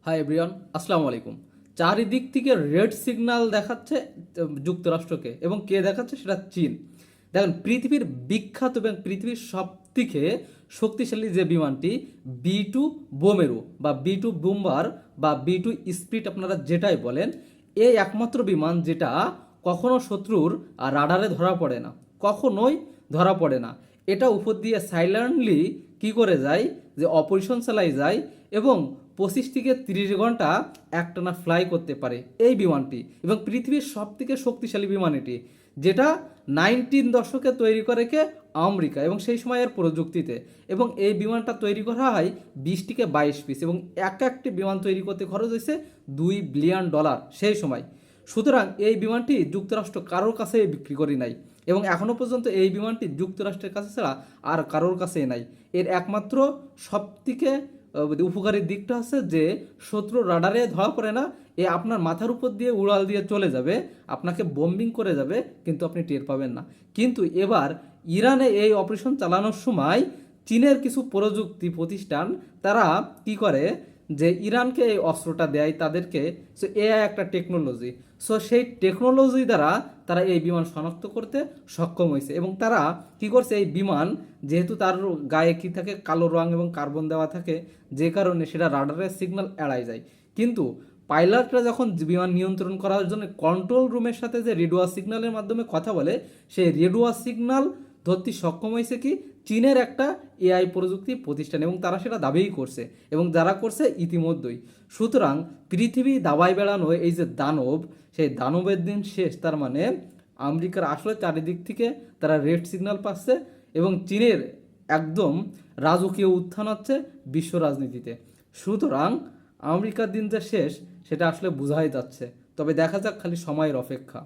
Hi everyone, আসসালামু আলাইকুম। চারিদিক থেকে রেড সিগন্যাল দেখাচ্ছে যুক্তরাষ্ট্রকে, এবং কে দেখাচ্ছে? সেটা চীন। দেখেন, পৃথিবীর বিখ্যাত এবং পৃথিবীর সবথেকে শক্তিশালী যে বিমানটি বি টু বোমেরু বা বি টু বুম্বার বা বি টু স্পিরিট, আপনারা যেটাই বলেন, এই একমাত্র বিমান যেটা কখনো শত্রুর রাডারে ধরা পড়ে না, কখনোই ধরা পড়ে না। এটা উপর দিয়ে সাইলেন্টলি কি করে যায়, যে অপারেশন চালাই যায় এবং 25 থেকে 30 ঘন্টা একটানা ফ্লাই করতে পারে এই বিমানটি, এবং পৃথিবীর সব থেকে শক্তিশালী বিমান এটি, যেটা 19 দশকে তৈরি করে কে আমেরিকা, এবং সেই সময়ের প্রযুক্তিতে। এবং এই বিমানটা তৈরি করা হয় 20 থেকে 22 পিস, এবং এক একটি বিমান তৈরি করতে খরচ হয়েছে $2 বিলিয়ন সেই সময়। সুতরাং এই বিমানটি যুক্তরাষ্ট্র কারোর কাছে বিক্রি করি নাই, এবং এখনও পর্যন্ত এই বিমানটি যুক্তরাষ্ট্রের কাছে ছাড়া আর কারোর কাছেই নাই। এর একমাত্র সবথেকে উপকারী দিকটা হচ্ছে যে শত্রু রাডারে ধরা পড়ে না, এ আপনার মাথার উপর দিয়ে উড়াল দিয়ে চলে যাবে, আপনাকে বোম্বিং করে যাবে, কিন্তু আপনি টের পাবেন না। কিন্তু এবার ইরানে এই অপারেশন চালানোর সময় চীনের কিছু প্রযুক্তি প্রতিষ্ঠান তারা কি করে, যে ইরানকে এই অস্ত্রটা দেয় তাদেরকে। সো এআই একটা টেকনোলজি, সো সেই টেকনোলজি দ্বারা তারা এই বিমান শনাক্ত করতে সক্ষম হয়েছে, এবং তারা কি করছে, এই বিমান যেহেতু তার গায়ে কি থাকে, কালো রং এবং কার্বন দেওয়া থাকে, যে কারণে সেটা রাডারের সিগন্যাল এড়ায় যায়। কিন্তু পাইলটরা যখন বিমান নিয়ন্ত্রণ করার জন্য কন্ট্রোল রুমের সাথে যে রেডিও সিগন্যালের মাধ্যমে কথা বলে, সেই রেডিও সিগন্যাল ধরতে সক্ষম হয়েছে কি চীনের একটা এআই প্রযুক্তি প্রতিষ্ঠান, এবং তারা সেটা দাবিই করছে, এবং যারা করছে ইতিমধ্যেই। সুতরাং পৃথিবী দাবায় বেড়ানো এই যে দানব, সেই দানবের দিন শেষ। তার মানে আমেরিকার আসলে চারিদিক থেকে তারা রেড সিগন্যাল পাচ্ছে, এবং চীনের একদম রাজকীয় উত্থান হচ্ছে বিশ্ব রাজনীতিতে। সুতরাং আমেরিকার দিন যে শেষ, সেটা আসলে বোঝাই যাচ্ছে। তবে দেখা যাক, খালি সময়ের অপেক্ষা।